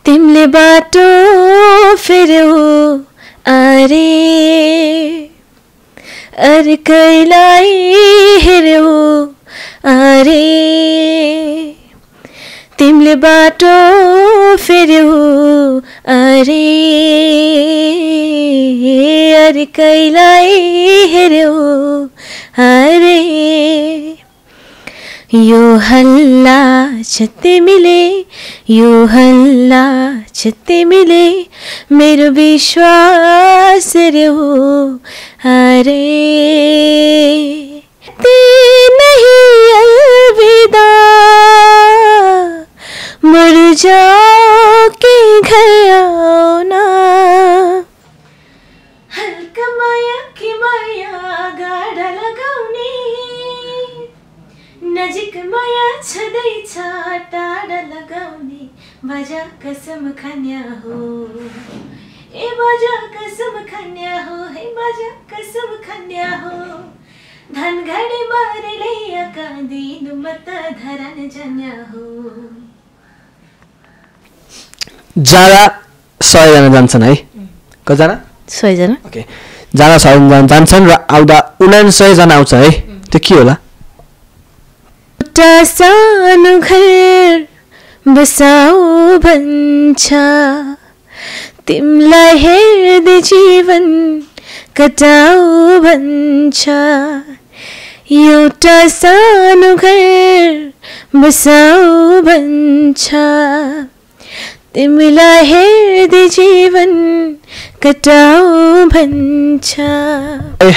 तिमीले बाटो फेर्यौ अरे अर्कैलाई हेर्यौ अरे तिमीले बाटो फेर्यौ अरे अर्कैलाई हेर्यौ अरे यो हल्ला छ तिमीले यो हल्ला छ तिमीले मेरो विश्वास हेर्यौ अरे ती नहीं अलविदा मर जाओ के घर आओ ना हल्का माया की माया गाडा लगाउने नजिक माया छँदैछ टाढा लगाउने बजा कसम खान्या हो ए बजा कसम खान्या हो हे बजा कसम खान्या हो धनगढी मारेले आका दिनु मत धरन जन्या हो जाँदा 100 जना जान्छन् है कतिजना 100 जना ओके जाँदा 100 जना जान्छन् र आउँदा 99 जना आउँछ है त्यो के होला एउटा सानो घर बसाऊ भन्छ तिमीलाई हेर्दै जीवन कटाऊ भन्छ एउटा सानो घर बसाऊ भन्छ तिमीलाई हेर्दै जीवन कटाऊ भन्छ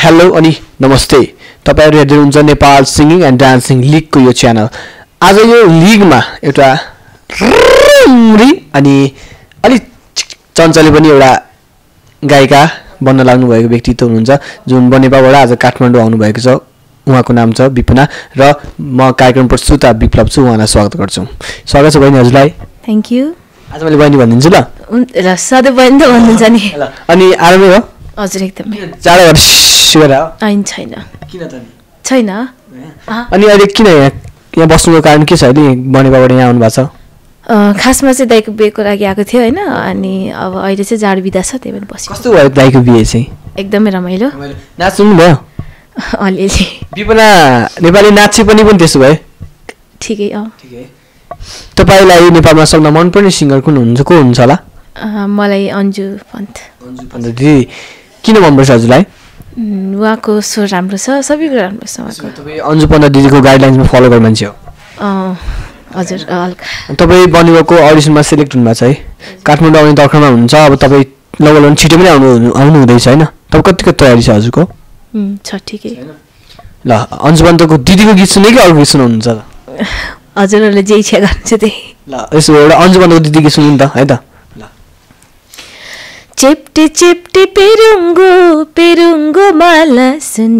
हेलो अनि नमस्ते तपाईहरु हेर्दै हुनुहुन्छ नेपाल सिंगिङ एन्ड डान्सिङ लिगको यो च्यानल आज यो लिगमा एउटा अनि अलि चञ्चले पनि एउटा गायिका बन्न लाग्नु भएको व्यक्तित्व हुनुहुन्छ जुन बनेपाबाट आज काठमाडौँ आउनु भएको छ उहाँको नाम छ बिपना र म कार्यक्रम प्रस्तुता बिप्लप छु उहाँलाई स्वागत गर्छु स्वागत छ बहिनी हजुरलाई थ्यांक यू आज मैले बहिनी भनिदिन्छु ल सधैँ बहिनी त भन्नुहुन्छ नि अनि आरामै हो हजुर एकदमै जाडो गरेर सुगर आइन छैन किन त नि छैन अनि अहिले किन यहाँ बस्नुको कारण के छ अहिले बनेपाबाट यहाँ आउनु भएको छ खासमा चाहिँ दाइको बिहेको लागि आएको थियो हैन अनि अब अहिले चाहिँ जाडो बिदा छ त्यही भएर बस्यो कस्तो भयो दाइको बिहे चाहिँ एकदमै रमाइलो नाच्नु भयो अलिअलि बिपना नेपाली नाच्चे पनि त्यसो भयो ठिकै ठिकै तपाईलाई नेपालमा सबभन्दा मनपर्ने सिङ्गर कुन हुनुहुन्छ को हुनुहुन्छ होला मलाई अन्जु पन्त दिदी किन मनपर्छ हजुरलाई उहाँको स्वर राम्रो छ सबैको राम्रो छ उहाँको तपाईँ अन्जु पन्त दिदीको गाइडलाइन्समा फलो गर्ने मान्छे हो हजुर हल्का तपाईँ बनेको अडिसनमा सेलेक्ट हुनुभएको छ है काठमाडौँ आउने दर्खरमा हुनुहुन्छ अब तपाईँ लगभग छिटो पनि आउनु हुँदैछ होइन तपाईँ कतिको तयारी छ हजुरको छ ठिकै ल अन्जु पन्तको दिदीको गीत सुने कि अर्को गीत सुनाउनुहुन्छ त हजुरहरूले जे इच्छा गर्नुहुन्छ त्यही ल यसो एउटा अन्जु पन्तको दिदी गीत सुन्नु नि त है त चेप्टे चेप्टे पेरुङ्गो पेरुङ्गो माला सुन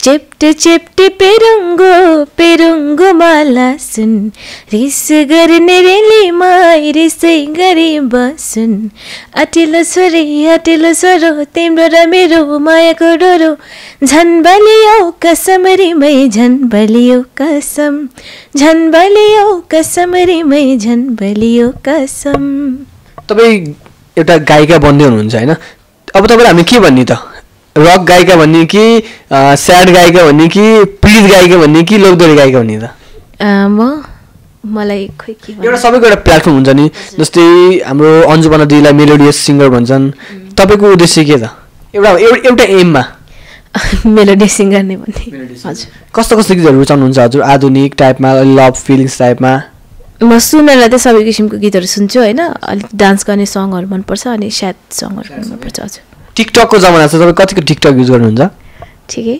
चेप्टे चेप्टे पेरुङ्गो पेरुङ्गो माला सुन रिस गर्ने रेलीमा रिसै गरी बसुन अटिलो छोरो तिम्रो र मेरो मायाको डोरो झन् बलियो कसम रिमै झन् बलियो कसम झन् बलियो कसम रिमै झन् बलियो कसम तपाईँ एउटा गायिका बन्दै हुनुहुन्छ हैन अब तपाईलाई हामी के भन्ने त रक गायिका भन्ने कि स्याड गायिका भन्ने कि पीडित गायिका भन्ने कि लोकदोरी गायिका भन्ने त मलाई खोइ के एउटा सबैको एउटा प्लेटफर्म हुन्छ नि जस्तै हाम्रो अन्जु पन्त दिदीलाई मेलोडियस सिङ्गर भन्छन् तपाईको उद्देश्य के त एउटा एममा मेलोडियस सिङ्गर नै भन्ने हजुर कस्तो कस्तो गीतहरू रुचाउनुहुन्छ हजुर आधुनिक टाइपमा लभ फिलिङ्स टाइपमा म सुन्नलाई त सबै किसिमको गीतहरू सुन्छु हैन अलिक डान्स गर्ने सङहरू मनपर्छ अनि स्याड सङहरू पनि मनपर्छ हजुर टिकटकको जमाना छ तपाईँ कतिको टिकटक युज गर्नुहुन्छ ठिकै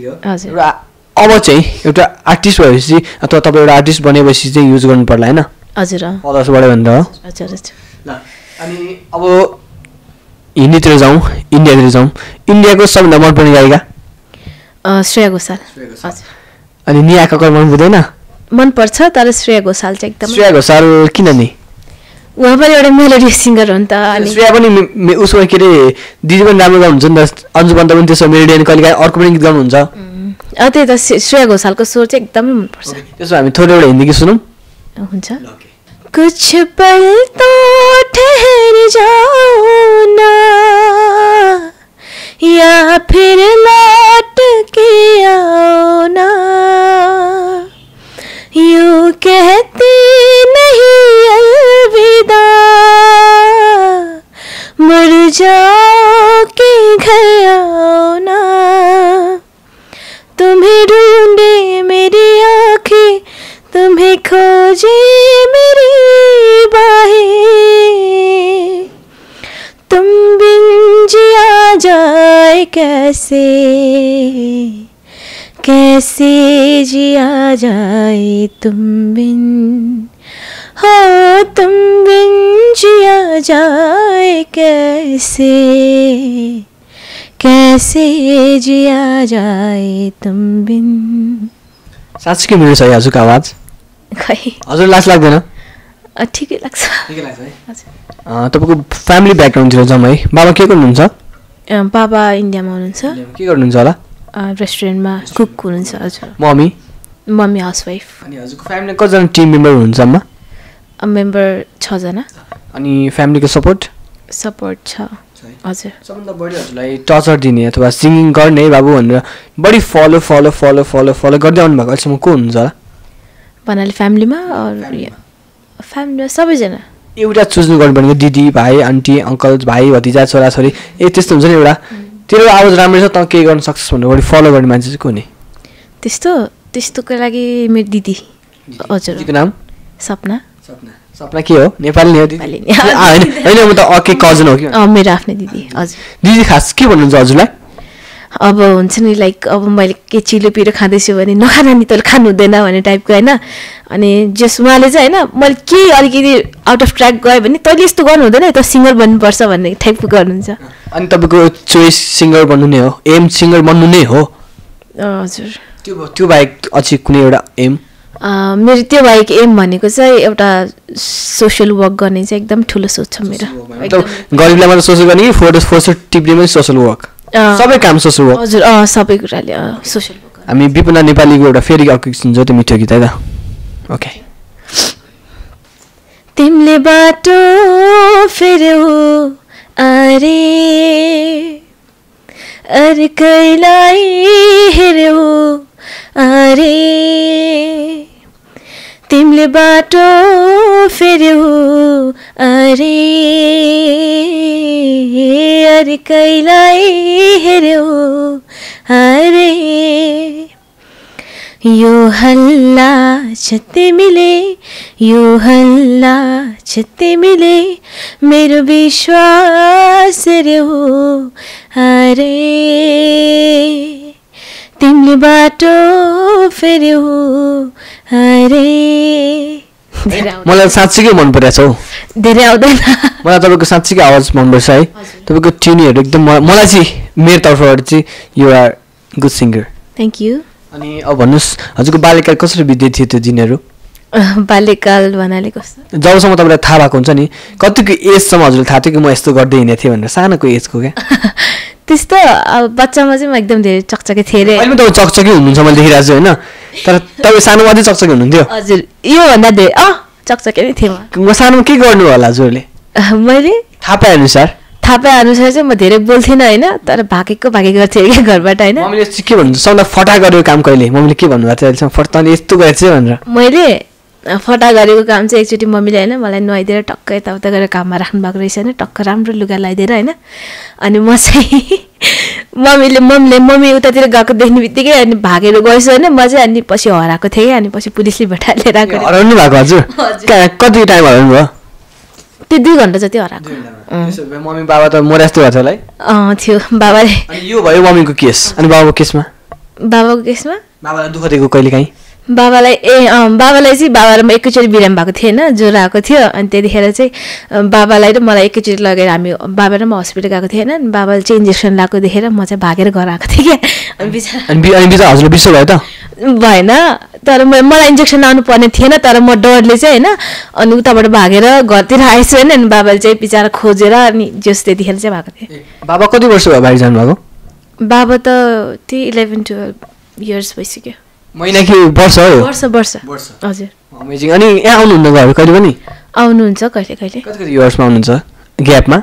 हो हजुर अब चाहिँ एउटा आर्टिस्ट भएपछि अथवा तपाईँ एउटा आर्टिस्ट बनेपछि चाहिँ युज गर्नु पर्ला हैन हजुर फलोवर्स बढ्यो भने त हजुर ल अनि अब हिन्दीतिर जाउँ इन्डियातिर जाउँ इन्डियाको सबभन्दा मनपर्ने गायिका श्रेया घोषाल हजुर अनि निया कक्कर मन पर्दैन मन पर्छ तर श्रेया घोषाल चाहिँ एकदम श्रेया घोषाल किन नि उहाँ पनि एउटा मेलोडियस सिङ्गर हो नि त अनि श्रेया पनि उसमा के अरे दिदी पनि राम्रो गाउनुहुन्छ नि त अन्जु पन्त पनि त्यसो मेलोडियन कहिले अर्को पनि गीत गाउनुहुन्छ त्यही त श्रेया घोषालको स्वर चाहिँ एकदमै मनपर्छ त्यसो हामी थोरै एउटा हिन्दी गीत सुनौँ हुन्छ कुछ पल तो जाऊं ना या फिर लौट के आओ ना यूं कहती नहीं अलविदा मर जाओ के घर आओ ना तुम्हें ढूंढे मेरी आँखें तुम्हें खोजे मेरी बाहें तुम बिन जिया जाए कैसे कैसे जिया जाए तुम बिन हो तुम बिन जिया जाए कैसे कैसे जिया जाए तुम बिन साँच्चै मिल्यो छ हजुरको आवाज खै हजुर लाज लाग्दैन ठिकै लाग्छ ठिकै लाग्छ है तपाईँको फ्यामिली ब्याकग्राउन्डतिर जाउँ है बाबा के गर्नुहुन्छ बाबा इन्डियामा हुनुहुन्छ के गर्नुहुन्छ होला रेस्टुरेन्टमा कुक हुनुहुन्छ हजुर मम्मी हाउसवाइफ अनि हजुरको फ्यामिलीमा कतिजना टिम मेम्बर हुनुहुन्छ अम्मा मेम्बर 6 जना अनि फ्यामिलीको सपोर्ट छ हजुर सबभन्दा बढी हजुरलाई टर्चर दिने अथवा सिङ्गिङ गर्ने है बाबु भनेर बढी follow follow follow follow follow गर्दै आउनु भएको अहिलेसम्म को हुनुहुन्छ होला भन्नाले फ्यामिलीमा सबैजना एउटा चुज्नु गर्नु भनेको दिदी भाइ आन्टी अङ्कल भाइ भतिजा छोराछोरी त्यस्तो हुन्छ नि एउटा तेरो आवाज राम्रो छ त केही गर्न सक्छस् भनेर बढी फलो गर्ने मान्छे चाहिँ को नि त्यस्तोको लागि मेरो दिदी हजुर नाम सपना के हो नेपाली नै हो दिदी होइन म त अके कजन हो कि मेरो आफ्नै दिदी हजुर दिदी खास के भन्नुहुन्छ हजुरलाई अब हुन्छ नि लाइक अब मैले के चिलो पिरो खाँदैछु भने नखा नानी तैँले खानु हुँदैन भन्ने टाइपको होइन अनि जस उहाँले चाहिँ होइन मैले केही अलिकति आउट अफ ट्र्याक गयो भने तैँले यस्तो गर्नु हुँदैन त सिङ्गर बन्नुपर्छ भन्ने टाइपको गर्नुहुन्छ अनि तपाईँको चोइस सिङ्गर बन्नु नै हो एम सिङ्गर बन्नु नै हो हजुर त्यो बाहेक अझै कुनै एउटा एम मेरो त्यो बाहेक एम भनेको चाहिँ एउटा सोसियल वर्क गर्ने चाहिँ एकदम ठुलो सोच छ मेरो गरिबलाई मात्र सोसियल गर्ने कि फोटो टिप्ने पनि सोसियल वर्क सबै काम सोसियल वर्क हजुर सबै कुराले सोसियल वर्क हामी विपना नेपालीको एउटा फेरि अर्को सुन्छौँ त्यो मिठो गीत है त ओके तिमीले बाटो फेर्यौ अरे अर्कैलाई हेर्यौ अरे तिमीले बाटो फेर्यौ अरे अर्कैलाई हेर्यौ अरे यो हल्ला छ तिमीले यो हल्ला छ तिमीले मेरो विश्वास हेर्यौ अरे तिमीले बाटो फेर्यौ अरे मलाई साँच्चीकै मन परेको छ हौ धेरै आउँदैन मलाई तपाईँको साँच्चीकै आवाज मनपर्छ है तपाईँको ट्युनहरू एकदम मलाई चाहिँ मेरो तर्फबाट चाहिँ you are good singer thank you अनि अब भन्नुहोस् हजुरको बाल्यकाल कसरी बित्दै थियो त्यो दिनहरू बाल्यकाल भन्नाले कस्तो जबसम्म तपाईँलाई थाहा भएको हुन्छ नि कतिको एजसम्म हजुरलाई थाहा थियो कि म यस्तो गर्दै हिँडेको थिएँ भनेर सानोको एजको क्या त्यस्तो अब बच्चामा चाहिँ म एकदम धेरै चकचके थिएँ अरे अहिले तपाईँ चकचकी हुनुहुन्छ मैले देखिरहेको छु होइन तर तपाईँ सानोमा चाहिँ चकचकी हुनुहुन्थ्यो हजुर योभन्दा धेरै चकचके नै थिएँ म सानोमा के गर्नु होला हजुरले मैले थाहा पाए अनुसार चाहिँ म धेरै बोल्थिनँ होइन तर भागेको गर्थेँ क्या घरबाट होइन मम्मीले चाहिँ के भन्नु सबभन्दा फटा गरेको काम कहिले मम्मीले के भन्नुभएको थियो अहिलेसम्म फटाले यस्तो गरेछ भनेर मैले फटा गरेको काम चाहिँ एकचोटि मम्मीले होइन मलाई नुहाइदिएर टक्क यताउता गरेर काममा राख्नु भएको रहेछ होइन टक्क राम्रो लुगा लगाइदिएर होइन अनि म चाहिँ मम्मी उतातिर गएको देख्ने बित्तिकै अनि भागेर गएछ होइन म चाहिँ अनि पछि हराएको थिएँ अनि पछि पुलिसले भेटाएर लिएर आएको हराउनु भएको हजुर कति टाइम हराउनु भयो त्यो 2 घन्टा जति हराएको मम्मी बाबा त मोर यस्तो भएको थियो होला थियो बाबाले यो भयो मम्मीको केस अनि बाबाको केसमा बाबालाई दुःख दिएको कहिले काहीँ बाबालाई चाहिँ बाबा र म एकैचोटि बिराम भएको थिएँ होइन ज्वरो आएको थियो अनि त्यतिखेर चाहिँ बाबालाई र मलाई एकैचोटि लगेर हामी बाबा र म हस्पिटल गएको थिएँ होइन बाबाले चाहिँ इन्जेक्सन लगाएको देखेर म चाहिँ भागेर घर आएको थिएँ क्या अनि हजुरले बिर्सो भयो त भएन तर मलाई इन्जेक्सन लाउनु पर्ने थिएन तर म डरले चाहिँ होइन अनि उताबाट भागेर घरतिर आएछु होइन अनि बाबाले चाहिँ बिचरा खोजेर अनि जस त्यतिखेर चाहिँ भएको थिएँ बाबा कति वर्ष भयो बाहिर जानुभएको बाबा त त्यही 11-12 इयर्स भइसक्यो महिना कि वर्ष हो वर्ष हजुर अमेजिङ अनि यहाँ आउनुहुन्न घर कहिले पनि आउनुहुन्छ कहिले कति इयर्समा आउनुहुन्छ ग्यापमा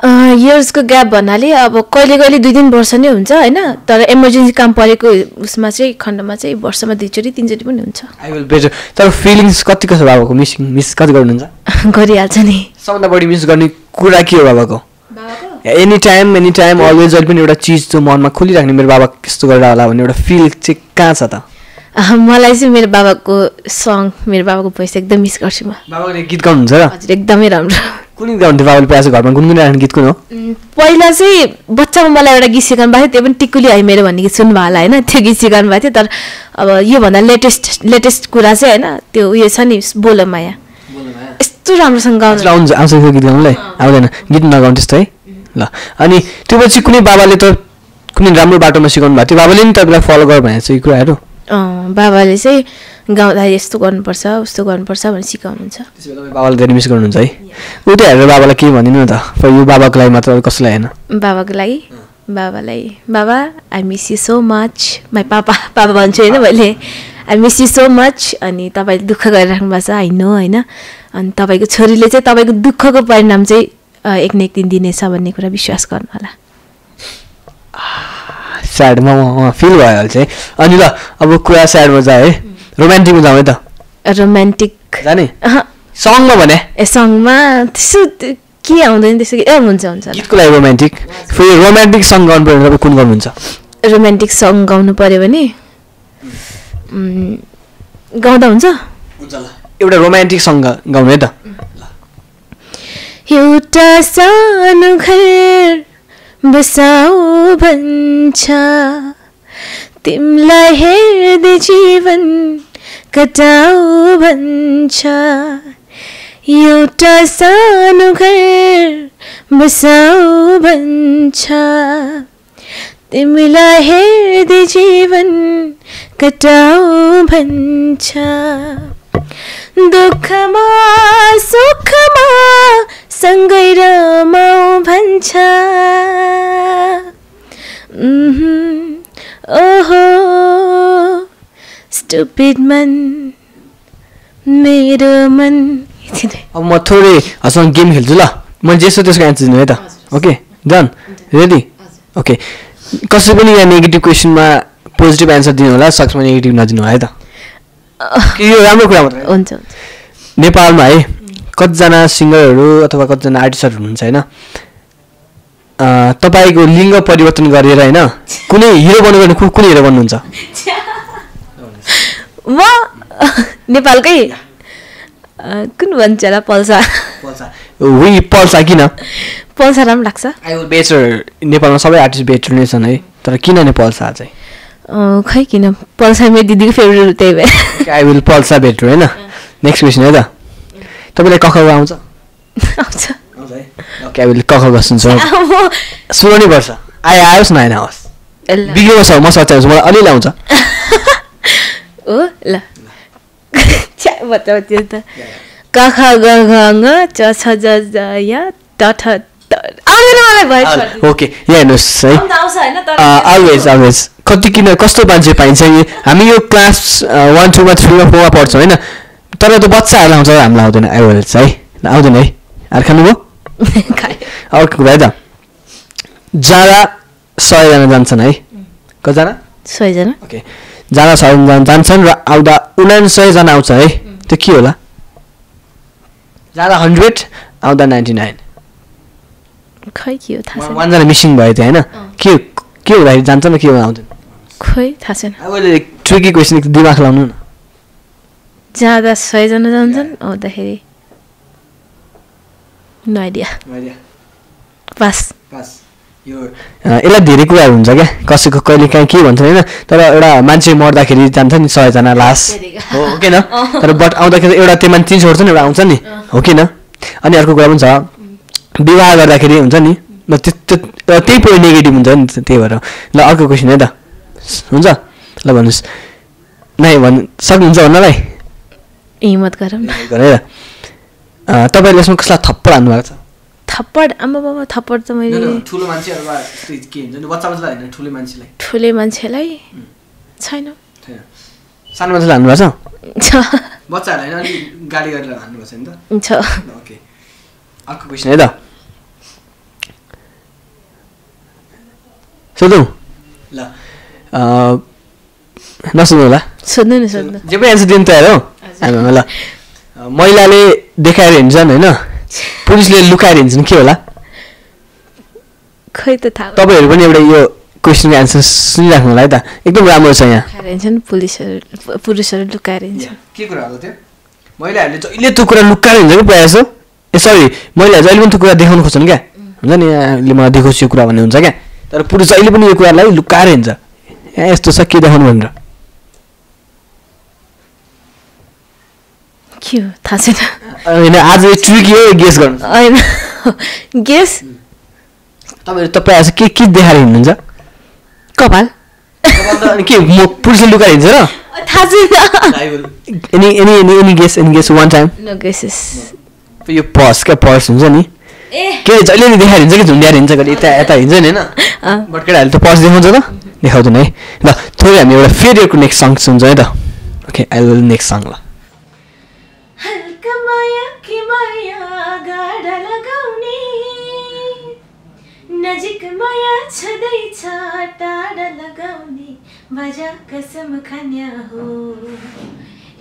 इयर्सको ग्याप भन्नाले अब कहिले कहिले 2-3 वर्ष नै हुन्छ होइन तर इमर्जेन्सी काम परेको उसमा चाहिँ खण्डमा चाहिँ वर्षमा 2-3 चोटि पनि हुन्छ आई विल बेटर तर फिलिङ्स कतिको छ बाबाको मिस कति गर्नुहुन्छ गरिहाल्छ नि सबभन्दा बढी मिस गर्ने कुरा के हो बाबाको एनी टाइम अलवेज जहिले पनि एउटा चिज जो मनमा खोलिराख्ने मेरो बाबा कस्तो गरेर होला भन्ने एउटा फिल चाहिँ कहाँ छ त मलाई चाहिँ मेरो बाबाको सङ मेरो बाबाको भोइस एकदम मिस गर्छु म बाबाले गीत गाउनुहुन्छ र हजुर एकदमै राम्रो कुन गीत गाउनुहुन्थ्यो बाबाले प्रायः घरमा गुनगुनाइरहने गीत कुन हो पहिला चाहिँ बच्चामा मलाई एउटा गीत सिकाउनु भएको थियो त्यो पनि टिकुली है मेरो भन्ने गीत सुन्नुभयो होला होइन त्यो गीत सिकाउनु भएको थियो तर अब योभन्दा लेटेस्ट कुरा चाहिँ होइन त्यो उयो छ नि बोल माया यस्तो राम्रोसँग गाउनु आउँछ गीत गाउनुलाई आउँदैन गीत नगाउनु त्यस्तो है ल अनि त्यो पछि कुनै बाबाले त कुनै राम्रो बाटोमा सिकाउनु भएको थियो बाबाले नि तपाईँलाई फलो गर भनेको छ यी कुराहरू बाबाले चाहिँ गाउँदा यस्तो गर्नुपर्छ उस्तो गर्नुपर्छ भनेर सिकाउनुहुन्छ बाबाले धेरै मिस गर्नुहुन्छ है ऊ त्यो हेरेर बाबालाई केही भनिदिनु न त यो बाबाको लागि मात्र कसैलाई होइन बाबाको लागि बाबा I miss you so much my papa भन्छु होइन मैले I miss you so much अनि तपाईँले दुःख गरिराख्नु भएको छ आई नो होइन अनि तपाईँको छोरीले चाहिँ तपाईँको दुःखको परिणाम चाहिँ एक न एक दिन दिनेछ भन्ने कुरा विश्वास गर्नु होला स्याडमा फिल भइहाल्छ है अनि ल अब कुरा स्याडमा जा है रोमान्टिकमा जाउँ है त रोमान्टिक जाने सङमा भने ए सङमा त्यसो के आउँदैन त्यसो ए हुन्छ गीतको लागि रोमान्टिक फेरि रोमान्टिक सङ गाउनु पर्यो तपाईँ कुन गाउनुहुन्छ रोमान्टिक सङ गाउनु पर्यो भने गाउँदा हुन्छ एउटा रोमान्टिक सङ गाउनु है त एउटा सानो घर बसाऊ भन्छ तिमीलाई हेर्दै जीवन कटाऊ भन्छ एउटा सानो घर बसाऊ भन्छ तिमीलाई हेर्दै जीवन कटाऊ भन्छ दुःखमा सुखमा सँगै रमाऊ भन्छ ओहो स्टुपिड मन मेरो मन अब म थोरै हसँग गेम खेल्छु ल म जेसो त्यसको एन्सर दिनु है त ओके डन रेडी ओके कसै पनि यहाँ नेगेटिभ क्वेसनमा पोजिटिभ एन्सर दिनु होला सक्समा नेगेटिभ नदिनु है त यो राम्रो कुरा मात्रै हुन्छ नेपालमा है कतिजना सिङ्गरहरू अथवा कतिजना आर्टिस्टहरू हुनुहुन्छ होइन तपाईँको लिङ्ग परिवर्तन गरेर होइन कुनै हिरो बन्नु भने कुन हिरो बन्नुहुन्छ म नेपालकै कुन भन्छ होला पल्सा पल्सा किन पल्सा राम्रो लाग्छ आई विल बेटर नेपालमा सबै आर्टिस्ट बेटर नै छन् है तर किन नै पल्सा चाहिँ खै किन पल्सा मेरो दिदीको फेभरेट त्यही भएर आई विल पल्सा बेटर होइन नेक्स्ट क्वेसन है त तपाईँलाई कखा आउँछ है ओके आई विल कखा सुन्छ सुनाउनै पर्छ आयोस् न आएनहोस् बिग्रेको छ म सच्याउँछु मलाई अलिअलि आउँछ ओ ल बताउ त्यो त कखा ग च छ ज या त ठ आउँदैन मलाई भयो ओके यहाँ हेर्नुहोस् है अलवेज कति किन कस्तो मान्छे पाइन्छ हामी यो क्लास 1 2 मा 3 मा 4 मा पढ्छौँ होइन तर त्यो बच्चाहरूलाई आउँछ हामीलाई आउँदैन आइवेल्स है आउँदैन है आएर खानुभयो अर्को कुरा है त जाँदा 100 जना जान्छन् है कतिजना 100 जना ओके जाँदा 100 जना जान्छन् र आउँदा 99 जना आउँछ है त्यो के होला जाँदा 100 आउँदा 99 खै के हो थाहा छैन 1 जना मिसिङ भयो त्यो हैन के हुँदाखेरि जान्छ न के आउँदैन खै थाहा छैन अब ट्रिकी क्वेसन दिमाग लाउनु न जाँदा 100 जना जान्छन् आउँदाखेरि नो आइडिया पास यो यसलाई धेरै कुराहरू हुन्छ क्या कसैको कहिले काहीँ के भन्छ होइन तर एउटा मान्छे मर्दाखेरि जान्छ नि 100 जना लास हो कि न तर बट आउँदाखेरि एउटा त्यो मान्छे छोड्छ नि एउटा आउँछ नि हो कि न अनि अर्को कुरा पनि छ विवाह गर्दाखेरि हुन्छ नि ल त्यही पोइन्ट नेगेटिभ हुन्छ नि त्यही भएर ल अर्को क्वेसन है त हुन्छ ल भन्नुहोस् नै सक्नुहुन्छ भन्नलाई हिम्मत गरौँ न है तपाईँले यसमा कसलाई थप्पड हान्नुभएको छ थप्पड आमा बाबा थप्पड त मैले ठुलो मान्छेहरुमा के हुन्छ नि बच्चा बच्चालाई हैन ठुले मान्छेलाई छैन सानो मान्छेलाई हान्नुभएको छ बच्चाहरुलाई अलि गाली गरेर हान्नुभएको छ नि त छ ओके अर्को क्वेशन है त सोधौँ ल नसोध्नु होला सोध्नु नि सोध्नु जे पनि एन्सर दिनु तयार हो हामी ल महिलाले देखाएर हिँड्छन् होइन पुरुषले लुकाएर हिँड्छन् के होला खै त थाहा तपाईँहरू पनि एउटा यो क्वेसनको एन्सर सुनिराख्नु होला है त एकदम राम्रो छ यहाँ हिँड्छन् पुरुषहरू लुकाएर हिँड्छन् के कुरा हो त्यो महिलाहरूले जहिले त्यो कुरा लुकाएर हिँड्छ कि प्रायः जसो ए सरी महिलाहरू जहिले पनि त्यो कुरा देखाउनु खोज्छन् क्या हुन्छ नि यहाँले मलाई देखाउँछु यो कुरा भन्ने हुन्छ क्या तर पुरुष जहिले पनि यो कुरालाई लुकाएर हिँड्छ ए यस्तो छ के देखाउनु भनेर के हो थाहा छैन होइन आज ट्रिकी हो गेस गर्नु होइन गेस तपाईँहरू त प्रायः के देखाएर हिँड्नुहुन्छ कपाल अनि के म पुरुषले लुकाएर हिँड्छ र थाहा छैन any guess one time no guesses यो पर्स क्या पर्स हुन्छ नि के जहिले नि देखाएर हिँड्छ कि झुन्ड्याएर हिँड्छ कहिले यता यता हिँड्छ नि होइन बट केटाहरूले त पर्स देखाउँछ त देखाउँदैन है ल थोरै हामी एउटा फेरियरको नेक्स्ट सङ सुन्छ है त okay I will next song ल हल्का माया कि माया गाडा लगाउने नजिक माया छँदैछ टाढा लगाउने बजा कसम खान्या हो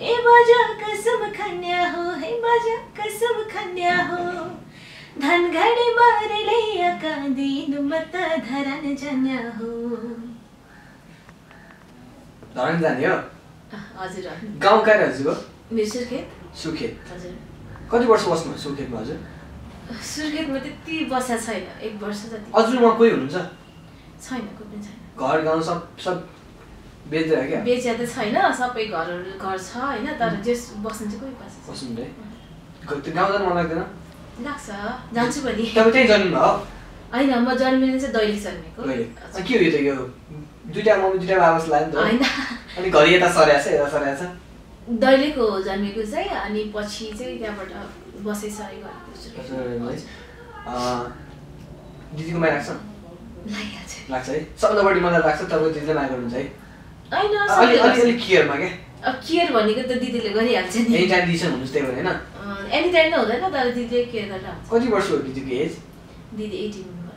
ए बजा कसम खान्या हो हे बजा कसम खान्या हो धनगढी बारीले आका दिनु मत धरन जान्या हो धरन जाने हो हजुर गाउँ कहाँ हजुरको मेरो सुर्खेत सुर्खेत हजुर कति वर्ष बस्नु सुर्खेतमा हजुर सुर्खेतमा त्यति बसा छैन 1 वर्ष जति हजुरमा कोही हुनुहुन्छ छैन कोही पनि छैन घर गाउँ सब बेच्दै क्या बेच्या त छैन सबै घरहरू घर छ होइन तर जस बस्नु चाहिँ कोही बस्छ बस्नु है त्यो गाउँ जानु मन लाग्दैन लाग्छ जान्छु पनि तपाईँ त्यहीँ जन्मिनु हो होइन म जन्मिनु चाहिँ दैलेख जन्मेको के हो यो त यो दुईटा मम्मी दुईटा बाबास लाग्यो नि त होइन अनि घरि यता सरेको छ यता सरेको छ दैलेख हो जन्मेको चाहिँ अनि पछि चाहिँ त्यहाँबाट बसै सरै गरेको दिदीको माया लाग्छ लागिहाल्छ लाग्छ है सबभन्दा बढी मलाई लाग्छ तपाईँ दिदीले माया गर्नुहुन्छ है होइन अलिक केयरमा क्या अब केयर भनेको त दिदीले गरिहाल्छ नि एनी टाइम दिदी हुनुहुन्छ त्यही भएर होइन एनी टाइम त हुँदैन तर दिदीले केयर गरेर हाल्छ कति वर्ष हो दिदीको एज दिदी 18 हुनुभयो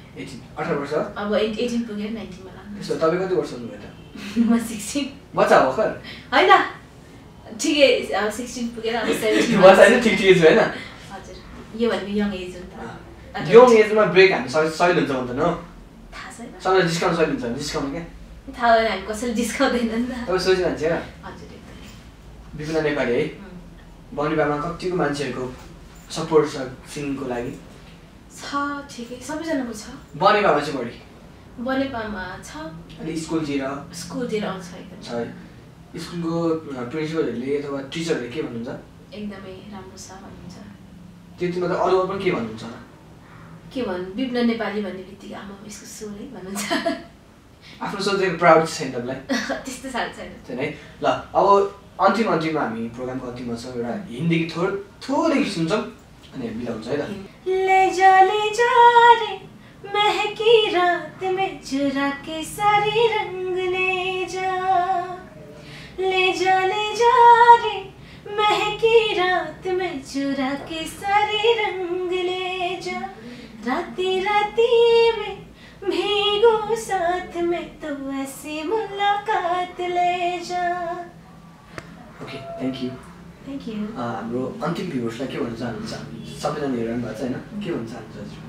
18 वर्ष अब 18 पुगेर 19 मा लाग्नु त्यसो तपाईँ कति वर्ष हुनुभयो त म 16 बच्चा हो खर होइन ठिकै 16 पुगेर अब 17 बच्चा होइन ठिक एज होइन हजुर यो भनेको यङ एज हो नि त यङ एजमा ब्रेक हान्नु सजिलो हुन्छ भन्दैन हो थाहा छैन सबैलाई डिस्काउन्ट सजिलो हुन्छ डिस्काउन्ट क्या थाहा भएन हामी कसैले डिस्काउँदैन नि त तपाईँ सोचिरहन्छ क्या हजुर एकदमै विपिना नेपाली है बनिपामा कतिको मान्छेहरूको सपोर्ट छ सिङ्गिङको लागि छ ठिकै सबैजनाको छ बनेपामा चाहिँ बढी बनेपामा छ अनि स्कुलतिर आउँछ एकदम छ स्कुलको प्रिन्सिपलहरूले अथवा टिचरहरूले के भन्नुहुन्छ एकदमै राम्रो छ भन्नुहुन्छ त्यति मात्र अरू पनि के भन्नुहुन्छ के भन्नु विपिना नेपाली भन्ने बित्तिकै आमा यसको सोल है भन्नुहुन्छ आफ्नो सोचेको प्राउड छैन तपाईँलाई त्यस्तो साह्रो छैन है ल अब अन्तिममा हामी प्रोग्रामको अन्तिममा छौँ एउटा हिन्दी गीत थोरै सुन्छौँ अनि हामी बिदा हुन्छ है त ले जा रे महकी रात में चुरा के सारे रंग ले जा रे महकी रात में चुरा के सारे रंग ले जा राती राती में भीगो साथ में तो ऐसी मुलाकात ले जा ओके थ्याङ्क यू हाम्रो अन्तिम भ्युवर्सलाई के भन्न चाहनुहुन्छ हामी सबैजना हेरिरहनु भएको छ होइन के भन्न चाहनुहुन्छ हजुर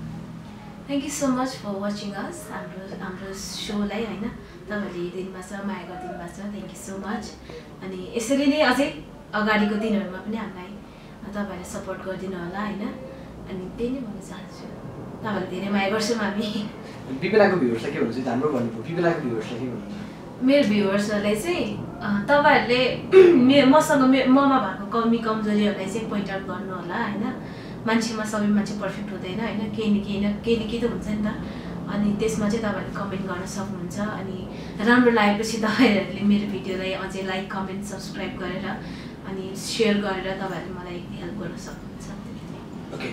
thank you so much for watching us हाम्रो सोलाई होइन तपाईँहरूले हेरिदिनु भएको छ माया गरिदिनु भएको छ थ्याङ्क यू सो मच अनि यसरी नै अझै अगाडिको दिनहरूमा पनि हामीलाई तपाईँहरूले सपोर्ट गरिदिनु होला होइन अनि त्यही नै भन्न चाहन्छु तपाईँहरूले धेरै माया गर्छौँ हामी विपिनाको भ्युवर्सलाई के भन्नुहुन्छ हाम्रो भन्नुभयो विपिनाको भ्युवर्सलाई के भन्नुहुन्छ मेरो भ्युवर्सहरूलाई चाहिँ तपाईँहरूले मसँग ममा भएको कमी कमजोरीहरूलाई चाहिँ पोइन्ट आउट गर्नु होला होइन मान्छेमा सबै मान्छे पर्फेक्ट हुँदैन होइन केही न केही त हुन्छ नि त अनि त्यसमा चाहिँ तपाईँहरूले कमेन्ट गर्न सक्नुहुन्छ अनि राम्रो लागेपछि तपाईँहरूले मेरो भिडियोलाई अझै लाइक कमेन्ट सब्सक्राइब गरेर अनि सेयर गरेर तपाईँहरूले मलाई हेल्प गर्न सक्नुहुन्छ ओके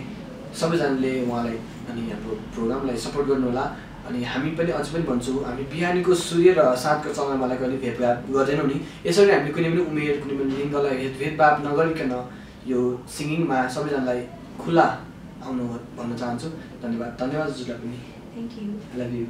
सबैजनाले उहाँलाई अनि हाम्रो प्रोग्रामलाई सपोर्ट गर्नु होला अनि हामी पनि अझ पनि भन्छौँ हामी बिहानीको सूर्य र साँझको समयमा कहिले भेदभाव गर्दैनौँ नि यसरी हामीले कुनै पनि उमेर कुनै पनि लिङ्गलाई भेदभाव नगरिकन यो सिङ्गिङमा सबैजनालाई खुला आउनु भन्न चाहन्छु धन्यवाद हजुरलाई पनि thank you I love you